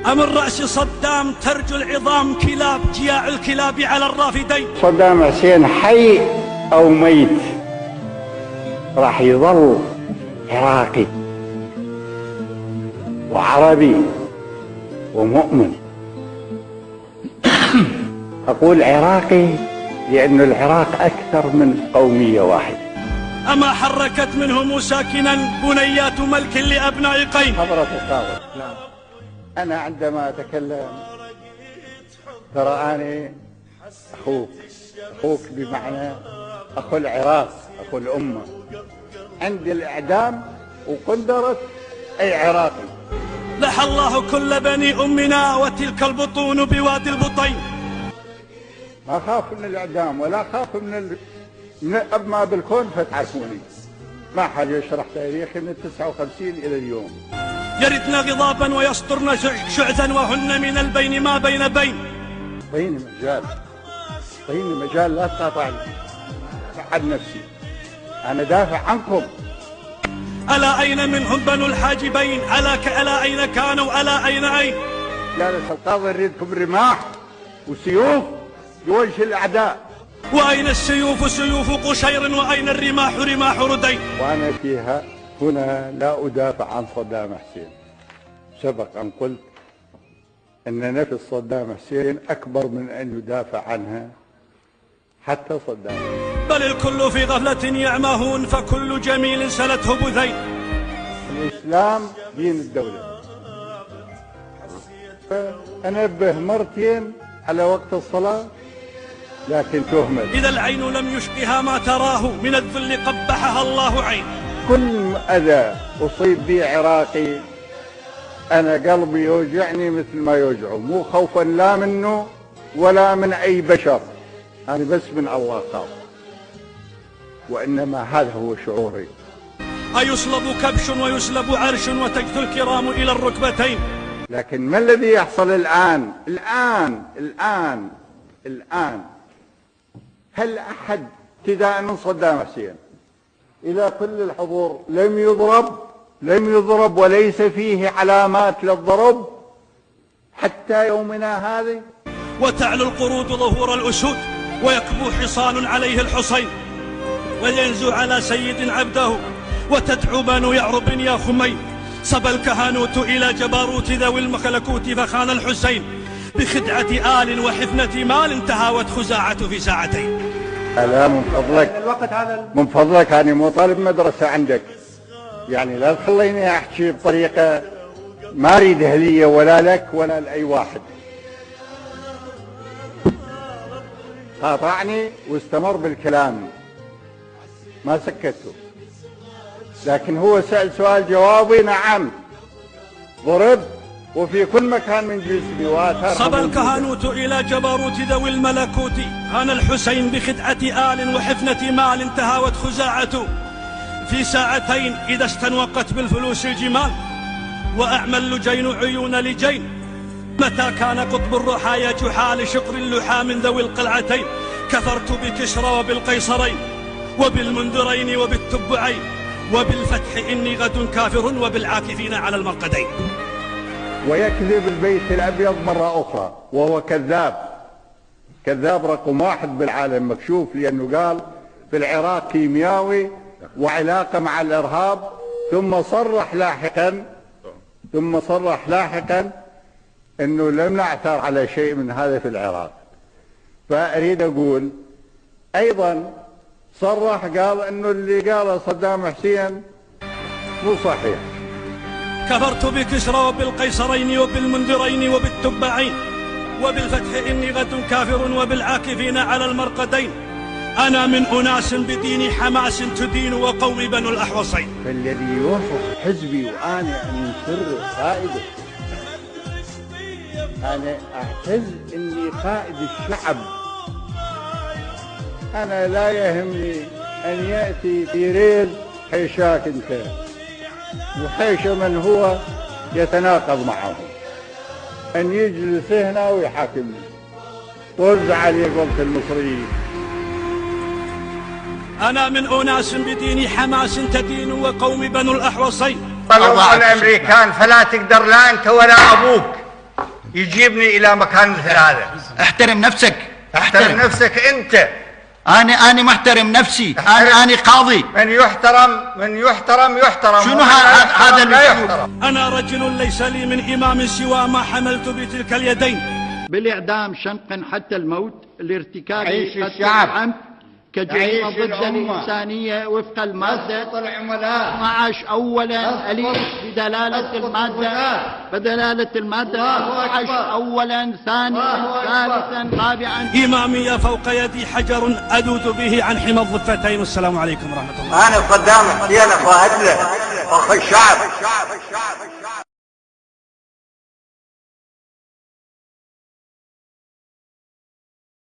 أمن رأس صدام ترجو العظام كلاب جياع الكلاب على الرافدين. صدام حسين حي أو ميت راح يظل عراقي وعربي ومؤمن. أقول عراقي لأن العراق أكثر من قومية واحدة. أما حركت منهم ساكنا بنيات ملك لأبناء قين. حضرة القاضي، نعم، أنا عندما أتكلم ترى أنا أخوك بمعنى أخو العراق، أخو الأمة. عندي الإعدام وقدرت أي عراقي. لحى الله كل بني أمنا وتلك البطون بوادي البطين. ما خاف من الإعدام ولا خاف من ما بالكون فتعرفوني. ما حد يشرح تاريخي من 59 إلى اليوم. يردن غضابا ويسطرن شعثا وهن من البين ما بين بين. طيني مجال لا تقاطعني عن نفسي، أنا دافع عنكم. ألا أين منهم بنو الحاجبين؟ ألا أين كانوا؟ ألا أين؟ جالس القاضي يريدكم رماح وسيوف يوجه الأعداء. وأين السيوف سيوف قشير وأين الرماح رماح ردين؟ وأنا فيها هنا لا أدافع عن صدام حسين. سبق أن قلت أن نفس صدام حسين أكبر من أن يدافع عنها حتى صدام. بل الكل في غفلة يعمهون فكل جميل سلته بثين. الإسلام دين الدولة. أنبه مرتين على وقت الصلاة لكن تهمل. إذا العين لم يشقها ما تراه من الذل قبحها الله عين. كل أذى أصيب به عراقي أنا قلبي يوجعني مثل ما يوجعه، مو خوفا لا منه ولا من أي بشر، أنا بس من الله خاف، وإنما هذا هو شعوري. أيصلب كبش ويسلب عرش وتجثو الكرام إلى الركبتين. لكن ما الذي يحصل الآن؟ هل أحد ابتداء من صدام حسين إلى كل الحضور لم يضرب وليس فيه علامات للضرب حتى يومنا هذا؟ وتعلو القرود ظهور الأسود ويكبو حصان عليه الحصين وينزو على سيد عبده وتدعو بنو يعرب يا خمين. صبى الكهنوت إلى جبروت ذوي الملكوت فخان الحسين بخدعة آل وحفنة مال تهاوت خزاعة في ساعتين. ألا من فضلك أنا مو طالب مدرسة عندك، يعني لا تخليني أحكي بطريقة ما أريد هدية ولا لك ولا لأي واحد. قاطعني واستمر بالكلام ما سكته، لكن هو سأل سؤال جوابي نعم ضرب وفي كل مكان من جسمي وآثار. صبى الكهنوت إلى جبروت ذوي الملكوت خان الحسين بخدعة آل وحفنة مال تهاوت خزاعة في ساعتين إذا استنوقت بالفلوس الجمال وأعمى اللجين عيون لجين. متى كان قطب الرحايا جحال شقر اللحى من ذوي القلعتين كفرت بكسرى وبالقيصرين وبالمنذرين وبالتبعين وبالفتح إني غد كافر وبالعاكفين على المرقدين. ويكذب البيت الأبيض مرة أخرى وهو كذاب رقم 1 بالعالم مكشوف، لأنه قال في العراق كيمياوي وعلاقة مع الإرهاب، ثم صرح لاحقا أنه لم نعثر على شيء من هذا في العراق. فأريد أقول أيضا صرح قال أنه اللي قاله صدام حسين مو صحيح. كفرت بكسرى وبالقيصرين وبالمنذرين وبالتبعين وبالفتح إني غد كافر وبالعاكفين على المرقدين. أنا من أناس بدين حماس تدين وقوم بنو الأحوصين. فالذي يوصف حزبي وأنا من سر قائده، أنا أعتز إني قائد الشعب. أنا لا يهمني أن يأتي في ريل حيشاك أنت وحيش من هو يتناقض معه، أن يجلس هنا ويحاكمني ووزع عليه قوة المصريين. أنا من أناس بدين حماس تدين وقوم بنو الأحوصين. طلعوا الأمريكان فلا تقدر لا أنت ولا أبوك يجيبني إلى مكان مثل هذا. احترم نفسك. احترم نفسك أنت. أنا محترم نفسي. أنا قاضي. من يحترم شنو هذا اللي يحترم؟ أنا رجل ليس لي من إمام سوى ما حملت بتلك اليدين. بالإعدام شنقا حتى الموت لارتكاب عيش قتل الشعب. العمد كجريمة عيش ضد الأمة. الإنسانية وفق المادة أسقط العملاء. 12 أولا أليف بدلالة المادة 12 أولا ثانيا ثالثا رابعا. إمامي فوق يدي حجر أذود به عن حمى الضفتين. والسلام عليكم ورحمة الله. أنا قدامك يا أخو هدلة أخو الشعب.